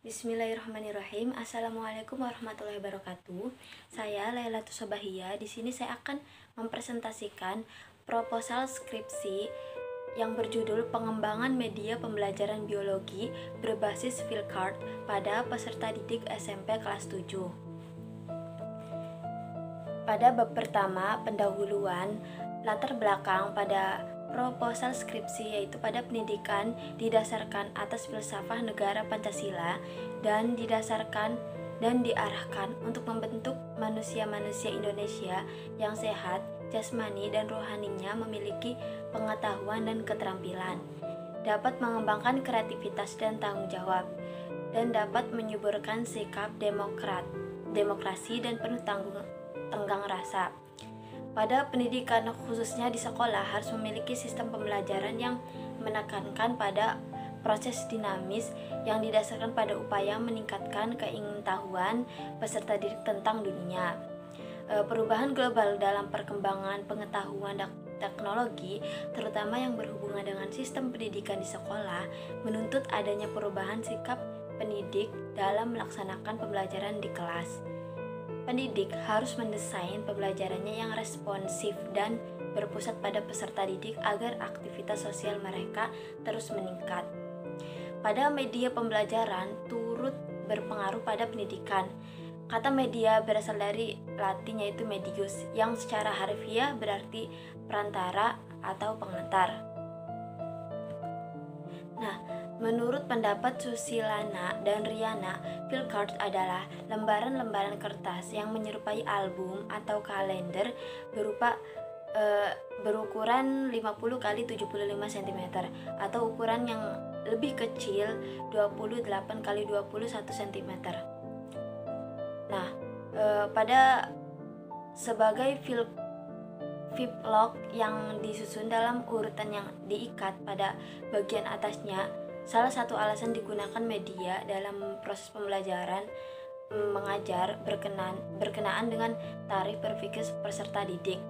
Bismillahirrahmanirrahim. Assalamualaikum warahmatullahi wabarakatuh. Saya Lailatul Sobahia. Di sini saya akan mempresentasikan proposal skripsi yang berjudul Pengembangan Media Pembelajaran Biologi berbasis Flipkart pada peserta didik SMP kelas 7. Pada bab pertama, pendahuluan, latar belakang pada proposal skripsi yaitu pada pendidikan didasarkan atas filsafat negara Pancasila dan didasarkan dan diarahkan untuk membentuk manusia-manusia Indonesia yang sehat, jasmani dan rohaninya memiliki pengetahuan dan keterampilan, dapat mengembangkan kreativitas dan tanggung jawab, dan dapat menyuburkan sikap demokrasi dan penuh tenggang rasa. Pada pendidikan khususnya di sekolah harus memiliki sistem pembelajaran yang menekankan pada proses dinamis yang didasarkan pada upaya meningkatkan keingintahuan peserta didik tentang dunia. Perubahan global dalam perkembangan pengetahuan dan teknologi, terutama yang berhubungan dengan sistem pendidikan di sekolah, menuntut adanya perubahan sikap pendidik dalam melaksanakan pembelajaran di kelas. Pendidik harus mendesain pembelajarannya yang responsif dan berpusat pada peserta didik agar aktivitas sosial mereka terus meningkat. Pada media pembelajaran turut berpengaruh pada pendidikan. Kata media berasal dari Latin yaitu medius, yang secara harfiah berarti perantara atau pengantar. Nah, menurut pendapat Susilana dan Riana, Flipkart adalah lembaran-lembaran kertas yang menyerupai album atau kalender berukuran 50 x 75 cm atau ukuran yang lebih kecil 28 x 21 cm. Nah, pada sebagai Fliplock yang disusun dalam urutan yang diikat pada bagian atasnya, salah satu alasan digunakan media dalam proses pembelajaran mengajar berkenaan dengan tarif berpikir peserta didik.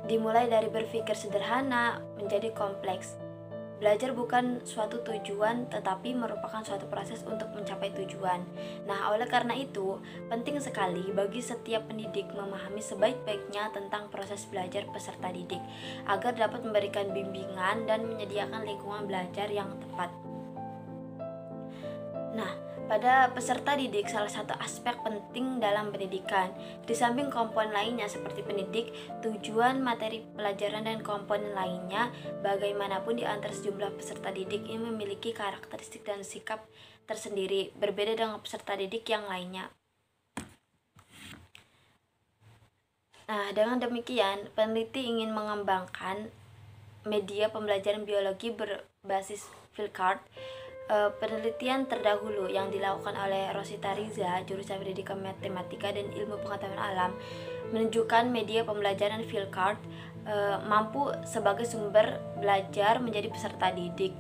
Dimulai dari berpikir sederhana menjadi kompleks. Belajar bukan suatu tujuan tetapi merupakan suatu proses untuk mencapai tujuan. Nah, oleh karena itu, penting sekali bagi setiap pendidik memahami sebaik-baiknya tentang proses belajar peserta didik agar dapat memberikan bimbingan dan menyediakan lingkungan belajar yang tepat. Nah, pada peserta didik salah satu aspek penting dalam pendidikan, di samping komponen lainnya seperti pendidik, tujuan materi pelajaran dan komponen lainnya, bagaimanapun di antara sejumlah peserta didik ini memiliki karakteristik dan sikap tersendiri, berbeda dengan peserta didik yang lainnya. Nah, dengan demikian, peneliti ingin mengembangkan media pembelajaran biologi berbasis Flipkart. Penelitian terdahulu yang dilakukan oleh Rosita Riza, jurusan Pendidikan Matematika dan Ilmu Pengetahuan Alam, menunjukkan media pembelajaran Flipkart mampu sebagai sumber belajar menjadi peserta didik.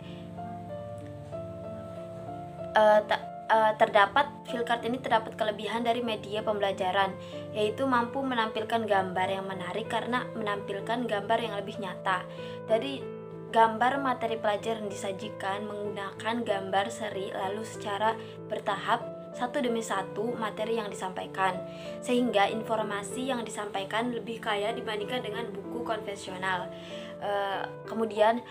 Terdapat kelebihan dari media pembelajaran, yaitu mampu menampilkan gambar yang menarik karena menampilkan gambar yang lebih nyata. Dari gambar materi pelajaran disajikan menggunakan gambar seri lalu secara bertahap satu demi satu materi yang disampaikan, sehingga informasi yang disampaikan lebih kaya dibandingkan dengan buku konvensional. Kemudian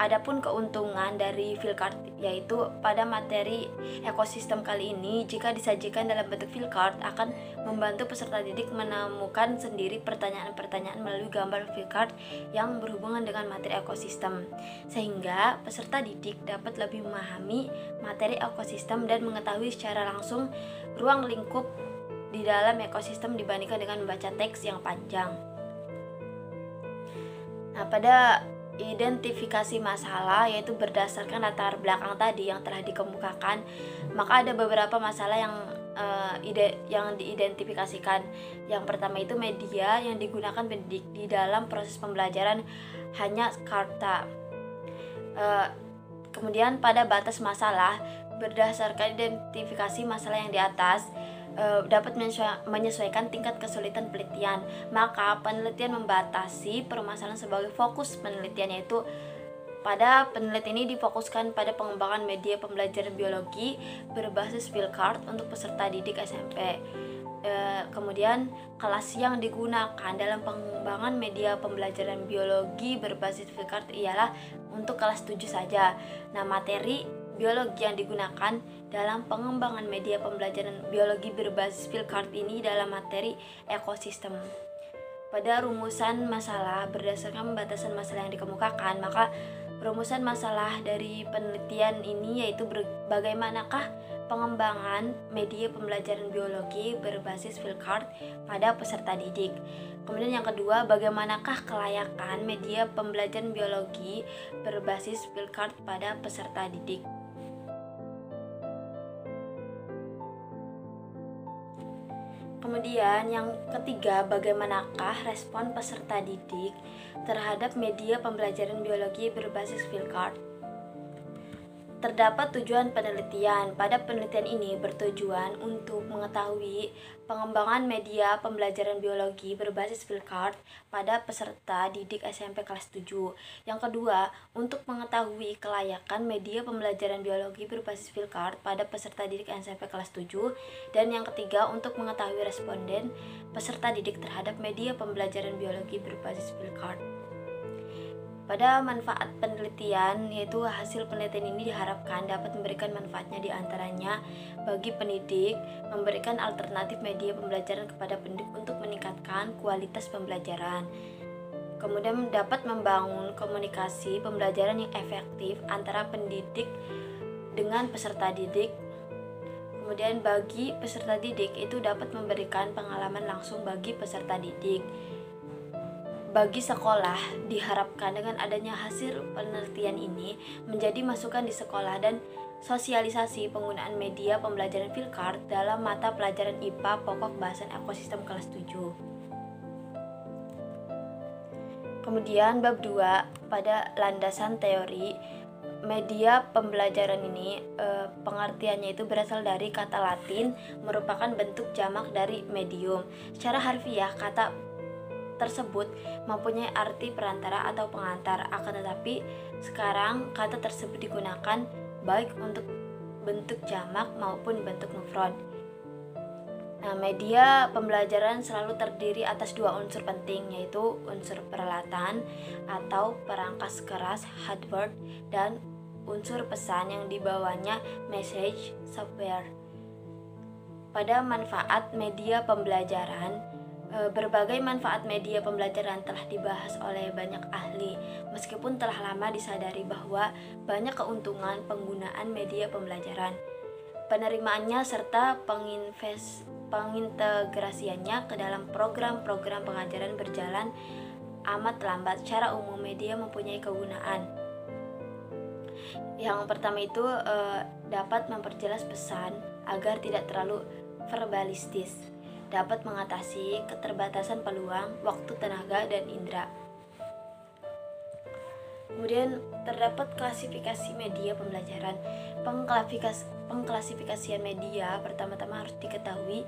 adapun keuntungan dari Flipkart yaitu pada materi ekosistem kali ini, jika disajikan dalam bentuk Flipkart akan membantu peserta didik menemukan sendiri pertanyaan-pertanyaan melalui gambar Flipkart yang berhubungan dengan materi ekosistem, sehingga peserta didik dapat lebih memahami materi ekosistem dan mengetahui secara langsung ruang lingkup di dalam ekosistem dibandingkan dengan membaca teks yang panjang. Nah, pada identifikasi masalah yaitu berdasarkan latar belakang tadi yang telah dikemukakan, maka ada beberapa masalah yang diidentifikasikan. Yang pertama itu media yang digunakan pendidik di dalam proses pembelajaran hanya karta. Kemudian pada batas masalah, berdasarkan identifikasi masalah yang di atas dapat menyesuaikan tingkat kesulitan penelitian. Maka penelitian membatasi permasalahan sebagai fokus penelitian, yaitu Pada penelitian ini difokuskan pada pengembangan media pembelajaran biologi berbasis flipchart untuk peserta didik SMP. Kemudian kelas yang digunakan dalam pengembangan media pembelajaran biologi berbasis flipchart ialah untuk kelas 7 saja. Nah, materi biologi yang digunakan dalam pengembangan media pembelajaran biologi berbasis flipchart ini dalam materi ekosistem. Pada rumusan masalah berdasarkan batasan masalah yang dikemukakan, maka rumusan masalah dari penelitian ini yaitu bagaimanakah pengembangan media pembelajaran biologi berbasis flipchart pada peserta didik. Kemudian yang kedua, bagaimanakah kelayakan media pembelajaran biologi berbasis flipchart pada peserta didik. Kemudian yang ketiga, bagaimanakah respon peserta didik terhadap media pembelajaran biologi berbasis flipchart. Terdapat tujuan penelitian. Pada penelitian ini bertujuan untuk mengetahui pengembangan media pembelajaran biologi berbasis flipchart pada peserta didik SMP kelas 7. Yang kedua, untuk mengetahui kelayakan media pembelajaran biologi berbasis flipchart pada peserta didik SMP kelas 7. Dan yang ketiga, untuk mengetahui responden peserta didik terhadap media pembelajaran biologi berbasis flipchart. Pada manfaat penelitian, yaitu hasil penelitian ini diharapkan dapat memberikan manfaatnya diantaranya bagi pendidik, memberikan alternatif media pembelajaran kepada pendidik untuk meningkatkan kualitas pembelajaran. Kemudian dapat membangun komunikasi pembelajaran yang efektif antara pendidik dengan peserta didik. Kemudian bagi peserta didik itu dapat memberikan pengalaman langsung bagi peserta didik. Bagi sekolah, diharapkan dengan adanya hasil penelitian ini menjadi masukan di sekolah dan sosialisasi penggunaan media pembelajaran flipchart dalam mata pelajaran IPA pokok bahasan ekosistem kelas 7. Kemudian bab 2 pada landasan teori media pembelajaran ini, pengertiannya itu berasal dari kata Latin merupakan bentuk jamak dari medium. Secara harfiah, kata tersebut mempunyai arti perantara atau pengantar, akan tetapi sekarang kata tersebut digunakan baik untuk bentuk jamak maupun bentuk mufrad. Nah, media pembelajaran selalu terdiri atas dua unsur penting, yaitu unsur peralatan atau perangkas keras hardware dan unsur pesan yang dibawanya message software. Pada manfaat media pembelajaran, berbagai manfaat media pembelajaran telah dibahas oleh banyak ahli, meskipun telah lama disadari bahwa banyak keuntungan penggunaan media pembelajaran. Penerimaannya serta pengintegrasiannya ke dalam program-program pengajaran berjalan amat lambat. Secara umum media mempunyai kegunaan. Yang pertama itu dapat memperjelas pesan agar tidak terlalu verbalistis, dapat mengatasi keterbatasan peluang, waktu, tenaga, dan indera. Kemudian terdapat klasifikasi media pembelajaran. Pengklasifikasian media pertama-tama harus diketahui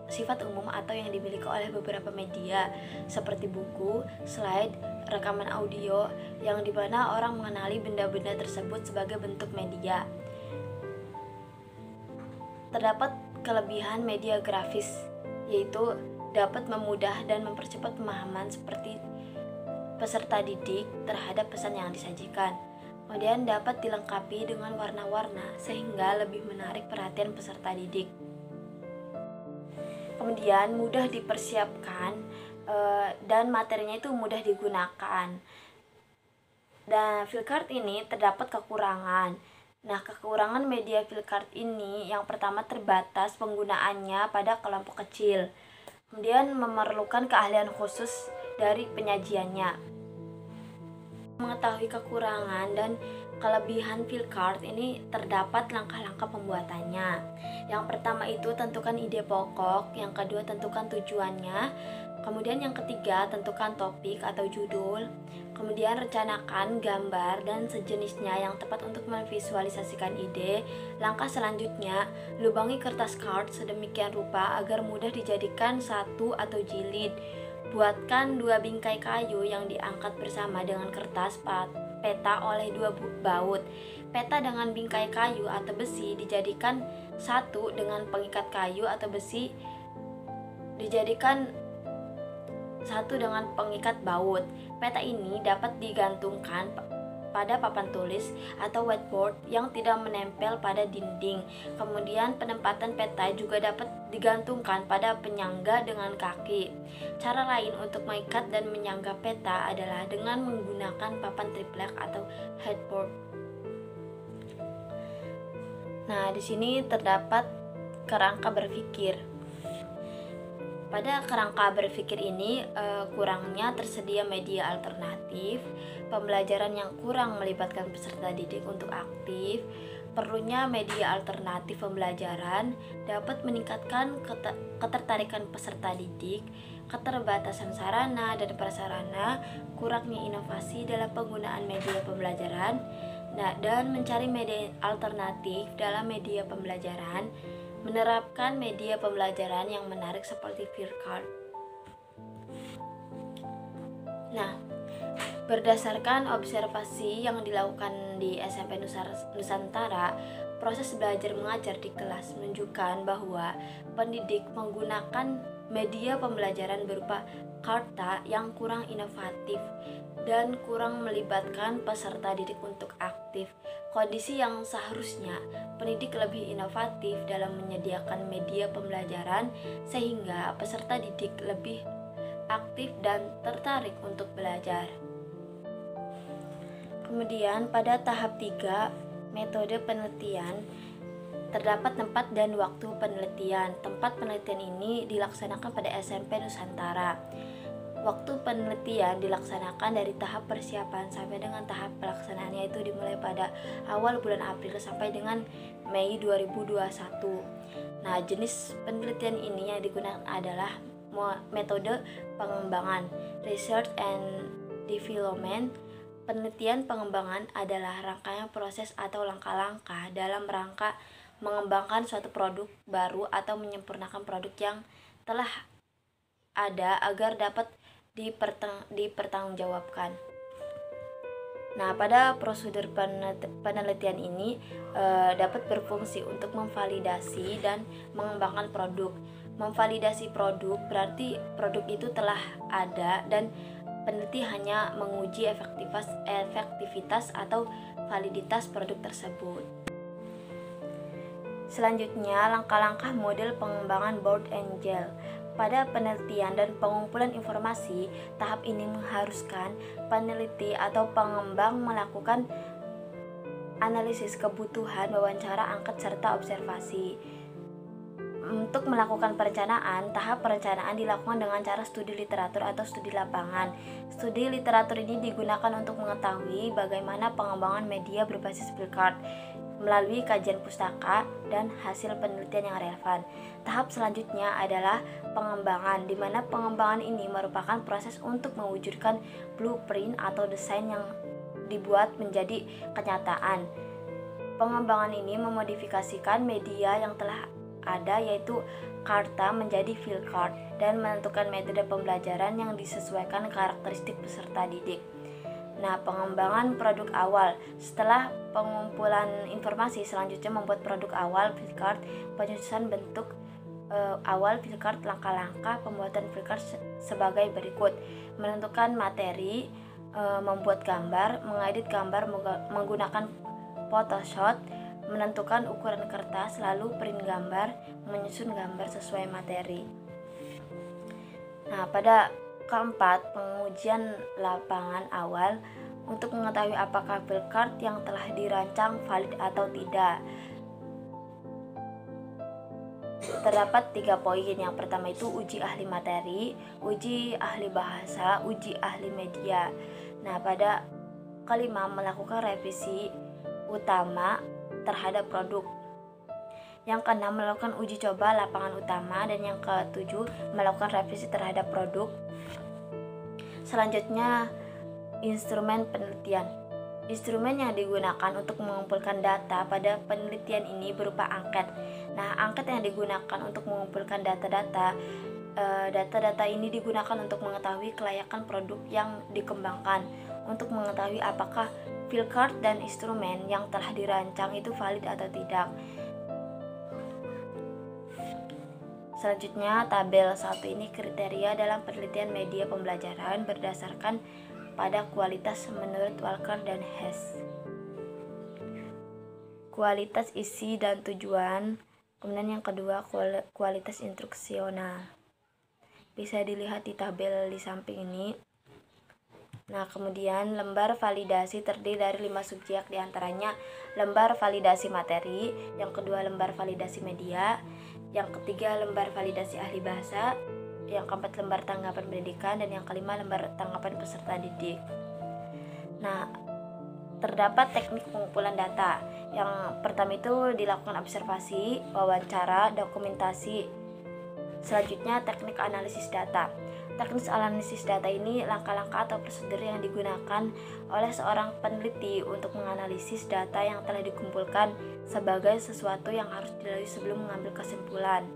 sifat umum atau yang dimiliki oleh beberapa media seperti buku, slide, rekaman audio, yang dimana orang mengenali benda-benda tersebut sebagai bentuk media. Terdapat kelebihan media grafis, yaitu dapat memudah dan mempercepat pemahaman seperti peserta didik terhadap pesan yang disajikan. Kemudian dapat dilengkapi dengan warna-warna sehingga lebih menarik perhatian peserta didik. Kemudian mudah dipersiapkan dan materinya itu mudah digunakan. Dan flipchart ini terdapat kekurangan. Nah, kekurangan media flipchart ini yang pertama terbatas penggunaannya pada kelompok kecil. Kemudian memerlukan keahlian khusus dari penyajiannya. Mengetahui kekurangan dan kelebihan flipchart ini terdapat langkah-langkah pembuatannya. Yang pertama itu tentukan ide pokok, yang kedua tentukan tujuannya, kemudian yang ketiga tentukan topik atau judul, kemudian rencanakan gambar dan sejenisnya yang tepat untuk memvisualisasikan ide. Langkah selanjutnya, lubangi kertas card sedemikian rupa agar mudah dijadikan satu atau jilid. Buatkan 2 bingkai kayu yang diangkat bersama dengan kertas peta oleh dua baut. Peta dengan bingkai kayu atau besi dijadikan satu dengan pengikat kayu atau besi dijadikan satu dengan pengikat baut. Peta ini dapat digantungkan pada papan tulis atau whiteboard yang tidak menempel pada dinding. Kemudian penempatan peta juga dapat digantungkan pada penyangga dengan kaki. Cara lain untuk mengikat dan menyangga peta adalah dengan menggunakan papan triplek atau headboard. Nah, di sini terdapat kerangka berpikir. Pada kerangka berpikir ini kurangnya tersedia media alternatif, pembelajaran yang kurang melibatkan peserta didik untuk aktif, perlunya media alternatif pembelajaran dapat meningkatkan ketertarikan peserta didik, keterbatasan sarana dan prasarana, kurangnya inovasi dalam penggunaan media pembelajaran, dan mencari media alternatif dalam media pembelajaran, menerapkan media pembelajaran yang menarik seperti flipchart. Nah, berdasarkan observasi yang dilakukan di SMP Nusantara, proses belajar mengajar di kelas menunjukkan bahwa pendidik menggunakan media pembelajaran berupa karta yang kurang inovatif dan kurang melibatkan peserta didik untuk aktif. Kondisi yang seharusnya pendidik lebih inovatif dalam menyediakan media pembelajaran sehingga peserta didik lebih aktif dan tertarik untuk belajar. Kemudian pada tahap 3, metode penelitian, terdapat tempat dan waktu penelitian. Tempat penelitian ini dilaksanakan pada SMP Nusantara. Waktu penelitian dilaksanakan dari tahap persiapan sampai dengan tahap pelaksanaannya itu dimulai pada awal bulan April sampai dengan Mei 2021. Nah, jenis penelitian ini yang digunakan adalah metode pengembangan, research and development. Penelitian pengembangan adalah rangkaian proses atau langkah-langkah dalam rangka mengembangkan suatu produk baru atau menyempurnakan produk yang telah ada agar dapat dipertanggungjawabkan. Nah, pada prosedur penelitian ini dapat berfungsi untuk memvalidasi dan mengembangkan produk. Memvalidasi produk berarti produk itu telah ada dan peneliti hanya menguji efektivitas atau validitas produk tersebut. Selanjutnya, langkah-langkah model pengembangan Board and Gel. Pada penelitian dan pengumpulan informasi, tahap ini mengharuskan peneliti atau pengembang melakukan analisis kebutuhan, wawancara, angket, serta observasi. Untuk melakukan perencanaan, tahap perencanaan dilakukan dengan cara studi literatur atau studi lapangan. Studi literatur ini digunakan untuk mengetahui bagaimana pengembangan media berbasis flipchart melalui kajian pustaka dan hasil penelitian yang relevan. Tahap selanjutnya adalah pengembangan, di mana pengembangan ini merupakan proses untuk mewujudkan blueprint atau desain yang dibuat menjadi kenyataan. Pengembangan ini memodifikasikan media yang telah ada, yaitu karta menjadi flipchart, dan menentukan metode pembelajaran yang disesuaikan karakteristik peserta didik. Nah, pengembangan produk awal. Setelah pengumpulan informasi, selanjutnya membuat produk awal flipchart, penyusunan bentuk awal flipchart, langkah-langkah pembuatan flipchart sebagai berikut: menentukan materi, membuat gambar, mengedit gambar menggunakan Photoshop, menentukan ukuran kertas, lalu print gambar, menyusun gambar sesuai materi. Nah, pada keempat, pengujian lapangan awal untuk mengetahui apakah flipchart yang telah dirancang valid atau tidak. Terdapat 3 poin. Yang pertama itu uji ahli materi, uji ahli bahasa, uji ahli media. Nah, pada kelima, melakukan revisi utama terhadap produk. Yang keenam, melakukan uji coba lapangan utama, dan yang ketujuh, melakukan revisi terhadap produk. Selanjutnya, instrumen penelitian. Instrumen yang digunakan untuk mengumpulkan data pada penelitian ini berupa angket. Nah, angket yang digunakan untuk mengumpulkan data-data ini digunakan untuk mengetahui kelayakan produk yang dikembangkan, untuk mengetahui apakah flowchart dan instrumen yang telah dirancang itu valid atau tidak. Selanjutnya, tabel 1 ini kriteria dalam penelitian media pembelajaran berdasarkan pada kualitas menurut Walker dan Hess. Kualitas isi dan tujuan. Kemudian yang kedua, kualitas instruksional. Bisa dilihat di tabel di samping ini. Nah, kemudian lembar validasi terdiri dari 5 subjek, diantaranya lembar validasi materi, yang kedua lembar validasi media, yang ketiga lembar validasi ahli bahasa, yang keempat lembar tanggapan pendidikan, dan yang kelima lembar tanggapan peserta didik. Nah, terdapat teknik pengumpulan data. Yang pertama itu dilakukan observasi, wawancara, dokumentasi. Selanjutnya teknik analisis data. Teknik analisis data ini langkah-langkah atau prosedur yang digunakan oleh seorang peneliti untuk menganalisis data yang telah dikumpulkan sebagai sesuatu yang harus dilalui sebelum mengambil kesimpulan.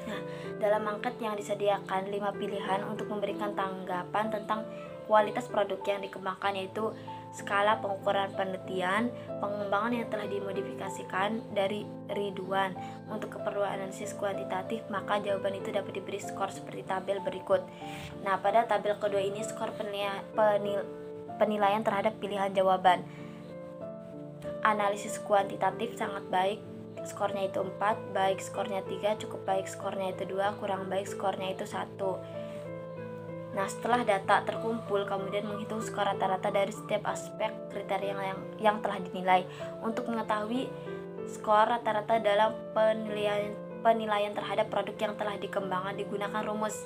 Nah, dalam angket yang disediakan 5 pilihan untuk memberikan tanggapan tentang kualitas produk yang dikembangkan, yaitu skala pengukuran penelitian, pengembangan yang telah dimodifikasikan dari Ridwan. Untuk keperluan analisis kuantitatif, maka jawaban itu dapat diberi skor seperti tabel berikut. Nah, pada tabel kedua ini skor penilaian terhadap pilihan jawaban. Analisis kuantitatif sangat baik, skornya itu 4, baik skornya 3, cukup baik skornya itu 2, kurang baik skornya itu 1. Nah, setelah data terkumpul, kemudian menghitung skor rata-rata dari setiap aspek kriteria yang telah dinilai. Untuk mengetahui skor rata-rata dalam penilaian terhadap produk yang telah dikembangkan, digunakan rumus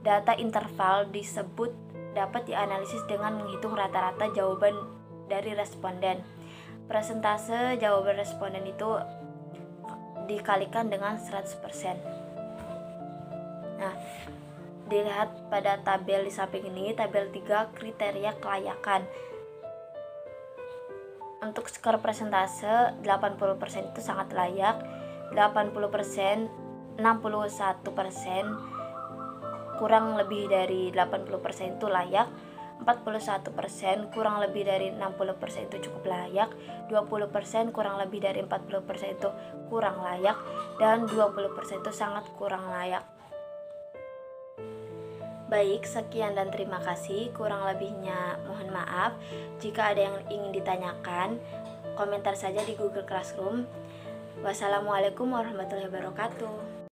data interval disebut dapat dianalisis dengan menghitung rata-rata jawaban dari responden. Persentase jawaban responden itu dikalikan dengan 100%. Nah, dilihat pada tabel di samping ini, tabel 3 kriteria kelayakan. Untuk skor persentase 80% itu sangat layak, 80%, 61% kurang lebih dari 80% itu layak, 41% kurang lebih dari 60% itu cukup layak, 20% kurang lebih dari 40% itu kurang layak, dan 20% itu sangat kurang layak. Baik, sekian dan terima kasih. Kurang lebihnya mohon maaf. Jika ada yang ingin ditanyakan, komentar saja di Google Classroom. Wassalamualaikum warahmatullahi wabarakatuh.